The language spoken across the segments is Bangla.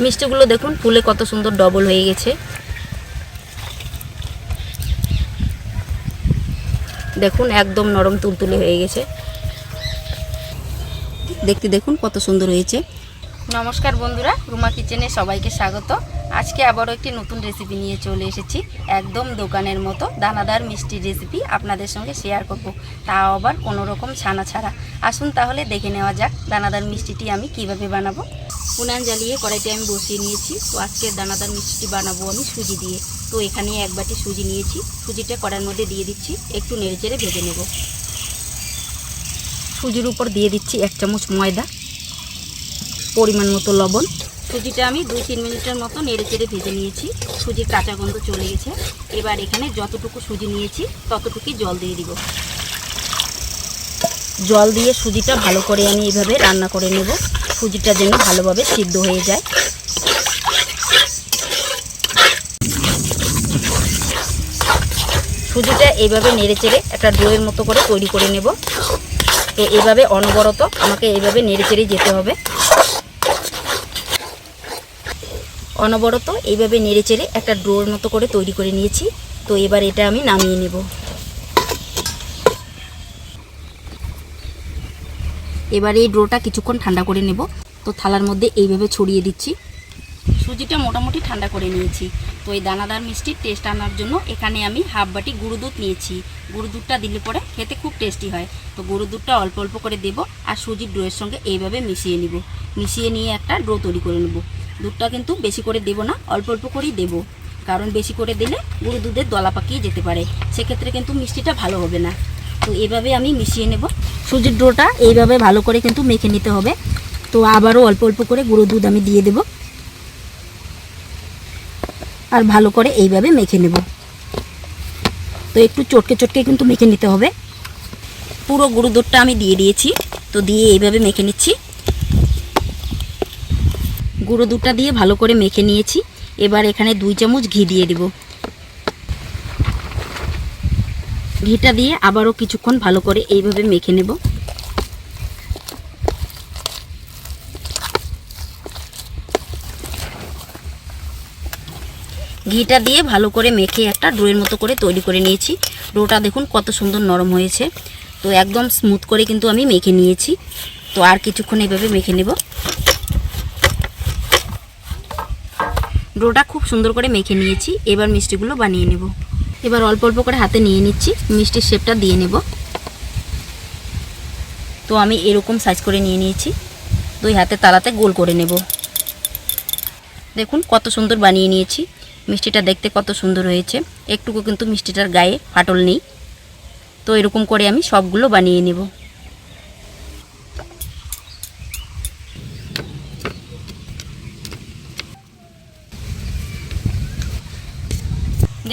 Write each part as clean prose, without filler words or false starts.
মিষ্টিগুলো দেখুন ফুলে কত সুন্দর ডবল হয়ে গেছে। দেখুন একদম নরম তুলতুলে হয়ে গেছে, দেখতে দেখুন কত সুন্দর হয়েছে। নমস্কার বন্ধুরা, রুমা কিচেনে সবাইকে স্বাগত। আজকে আবারও একটি নতুন রেসিপি নিয়ে চলে এসেছি। একদম দোকানের মতো দানাদার মিষ্টির রেসিপি আপনাদের সঙ্গে শেয়ার করব, তাও আবার কোনো রকম ছানা ছাড়া। আসুন তাহলে দেখে নেওয়া যাক দানাদার মিষ্টিটি আমি কিভাবে বানাবো। উনান জ্বালিয়ে কড়াইতে আমি বসিয়ে নিয়েছি। তো আজকে দানাদার মিষ্টিটি বানাবো আমি সুজি দিয়ে। তো এখানে এক বাটি সুজি নিয়েছি, সুজিটা কড়াইয়ের মধ্যে দিয়ে দিচ্ছি, একটু নেড়েচেড়ে ভেজে নেব। সুজির উপর দিয়ে দিচ্ছি 1 চামচ ময়দা, পরিমাণ মতো লবণ। সুজিটা আমি 2-3 মিনিটের মতো নেড়েচেড়ে ভেজে নিয়েছি, সুজির কাঁচা গন্ধ চলে গেছে। এবার এখানে যতটুকু সুজি নিয়েছি ততটুকুই জল দিয়ে দিব। জল দিয়ে সুজিটা ভালো করে আমি এইভাবে রান্না করে নেব, সুজিটা যেন ভালোভাবে সিদ্ধ হয়ে যায়। সুজিটা এইভাবে নেড়েচেড়ে একটা ডোয়ের মতো করে তৈরি করে নেব। তো এভাবে অনবরত আমাকে এইভাবে নেড়েচেড়ে যেতে হবে, অনবরত এইভাবে নেড়েচেড়ে একটা ডোর মতো করে তৈরি করে নিয়েছি। তো এবার এটা আমি নামিয়ে নেব। এবার এই ডোটা কিছুক্ষণ ঠান্ডা করে নেব। তো থালার মধ্যে এইভাবে ছড়িয়ে দিচ্ছি। সুজিটা মোটামুটি ঠান্ডা করে নিয়েছি। তো এই দানাদার মিষ্টির টেস্ট আনার জন্য এখানে আমি হাফ বাটি গুঁড়ো দুধ নিয়েছি। গুঁড়ো দুধটা দিলে পরে খেতে খুব টেস্টি হয়। তো গুঁড়ো দুধটা অল্প অল্প করে দেব আর সুজির ডোয়ের সঙ্গে এইভাবে মিশিয়ে নিব। মিশিয়ে নিয়ে একটা ডো তৈরি করে নেব। দুধটা কিন্তু বেশি করে দেব না, অল্প অল্প করেই দেব, কারণ বেশি করে দিলে গুঁড়ো দুধের দলা পাকিয়ে যেতে পারে, সেক্ষেত্রে কিন্তু মিষ্টিটা ভালো হবে না। তো এইভাবে আমি মিশিয়ে নেব। সুজির ডোটা এইভাবে ভালো করে কিন্তু মেখে নিতে হবে। তো আবারও অল্প অল্প করে গুঁড়ো দুধ আমি দিয়ে দেব আর ভালো করে এইভাবে মেখে নেব। তো একটু চটকে চটকে কিন্তু মেখে নিতে হবে। পুরো গুঁড়ো দুধটা আমি দিয়ে দিয়েছি। তো দিয়ে এইভাবে মেখে নিচ্ছি। গুঁড়ো দুধটা দিয়ে ভালো করে মেখে নিয়েছি। এবার এখানে 2 চামচ ঘি দিয়ে দেব। ঘিটা দিয়ে আবারও কিছুক্ষণ ভালো করে এইভাবে মেখে নেব। ঘিটা দিয়ে ভালো করে মেখে একটা ডোয়ের মতো করে তৈরি করে নিয়েছি। ডোটা দেখুন কত সুন্দর নরম হয়েছে। তো একদম স্মুথ করে কিন্তু আমি মেখে নিয়েছি। তো আর কিছুক্ষণ এইভাবে মেখে নেব। ডোটা খুব সুন্দর করে মেখে নিয়েছি। এবার মিষ্টিগুলো বানিয়ে নেব। এবার অল্প অল্প করে হাতে নিয়ে নিচ্ছি, মিষ্টির শেপটা দিয়ে নেব। তো আমি এরকম সাইজ করে নিয়ে নিয়েছি। 2 হাতে তালাতে গোল করে নেব। দেখুন কত সুন্দর বানিয়ে নিয়েছি। মিষ্টিটা দেখতে কত সুন্দর হয়েছে, একটুকু কিন্তু মিষ্টিটার গায়ে ফাটল নেই। তো এরকম করে আমি সবগুলো বানিয়ে নেব।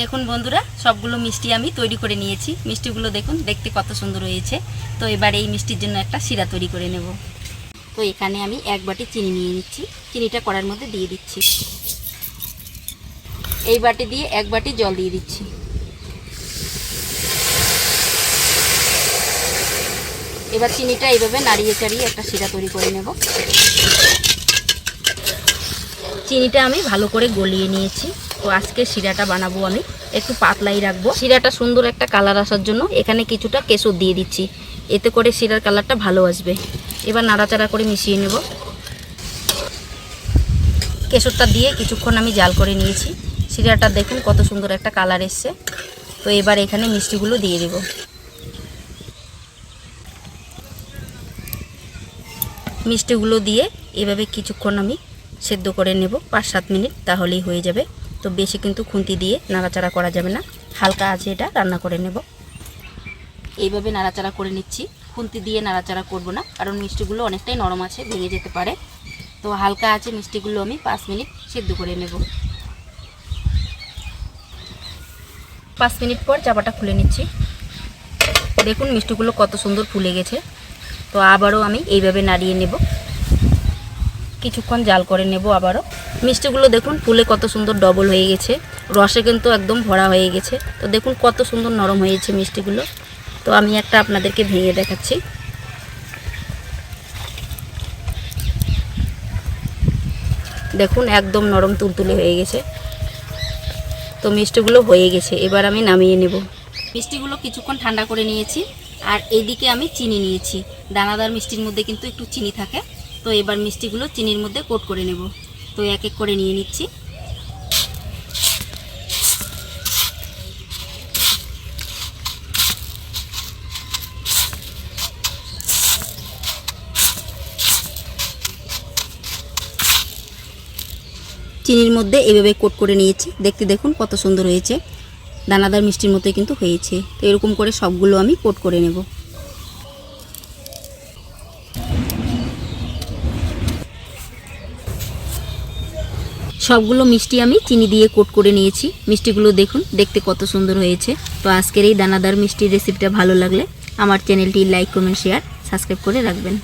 দেখুন বন্ধুরা, সবগুলো মিষ্টি আমি তৈরি করে নিয়েছি। মিষ্টিগুলো দেখুন দেখতে কত সুন্দর হয়েছে। তো এবার এই মিষ্টির জন্য একটা শিরা তৈরি করে নেব। তো এখানে আমি 1 বাটি চিনি নিয়ে নিচ্ছি। চিনিটা কড়াইয়ের মধ্যে দিয়ে দিচ্ছি। এই বাটি দিয়ে 1 বাটি জল দিয়ে দিচ্ছি। এবার চিনিটা এইভাবে নাড়িয়ে চাড়িয়ে একটা শিরা তৈরি করে নেব। চিনিটা আমি ভালো করে গলিয়ে নিয়েছি। তো আজকে শিরাটা বানাবো আমি একটু পাতলাই রাখবো। শিরাটা সুন্দর একটা কালার আসার জন্য এখানে কিছুটা কেশর দিয়ে দিচ্ছি, এতে করে শিরার কালারটা ভালো আসবে। এবার নাড়াচাড়া করে মিশিয়ে নেব। কেশরটা দিয়ে কিছুক্ষণ আমি জাল করে নিয়েছি। শিরাটা দেখুন কত সুন্দর একটা কালার এসছে। তো এবার এখানে মিষ্টিগুলো দিয়ে দেব। মিষ্টিগুলো দিয়ে এভাবে কিছুক্ষণ আমি সেদ্ধ করে নেব, 5-7 মিনিট, তাহলেই হয়ে যাবে। তো বেশি কিন্তু খুন্তি দিয়ে নাড়াচাড়া করা যাবে না, হালকা আঁচে এটা রান্না করে নেব। এইভাবে নাড়াচাড়া করে নিচ্ছি, খুন্তি দিয়ে নাড়াচাড়া করব না, কারণ মিষ্টিগুলো অনেকটাই নরম আছে, ভেঙে যেতে পারে। তো হালকা আঁচে মিষ্টিগুলো আমি 5 মিনিট সেদ্ধ করে নেব। 5 মিনিট পর চাপাটা খুলে নিচ্ছি। দেখুন মিষ্টিগুলো কত সুন্দর ফুলে গেছে। তো আবারও আমি এইভাবে নাড়িয়ে নেব, কিছুক্ষণ জাল করে নেব আবারও। মিষ্টিগুলো দেখুন ফুলে কত সুন্দর ডবল হয়ে গেছে, রসে কিন্তু একদম ভরা হয়ে গেছে। তো দেখুন কত সুন্দর নরম হয়েছে মিষ্টিগুলো। তো আমি একটা আপনাদেরকে ভেঙে দেখাচ্ছি। দেখুন একদম নরম তুলতুলে হয়ে গেছে। তো মিষ্টিগুলো হয়ে গেছে, এবার আমি নামিয়ে নেব। মিষ্টিগুলো কিছুক্ষণ ঠান্ডা করে নিয়েছি। আর এইদিকে আমি চিনি নিয়েছি। দানাদার মিষ্টির মধ্যে কিন্তু একটু চিনি থাকে। তো এবার মিষ্টিগুলো চিনির মধ্যে কোট করে নেব। তো এক এক করে নিয়ে নিচ্ছি। চিনির মধ্যে এভাবে কোট করে নিয়েছি। দেখতে দেখুন কত সুন্দর হয়েছে, দানাদার মিষ্টির মতোই কিন্তু হয়েছে। তো এরকম করে সবগুলো আমি কোট করে নেব। সবগুলো মিষ্টি আমি চিনি দিয়ে কোট করে নিয়েছি। মিষ্টিগুলো দেখুন দেখতে কত সুন্দর হয়েছে। তো আজকের এই দানাদার মিষ্টির রেসিপিটা ভালো লাগলে আমার চ্যানেলটি লাইক কমেন্ট শেয়ার সাবস্ক্রাইব করে রাখবেন।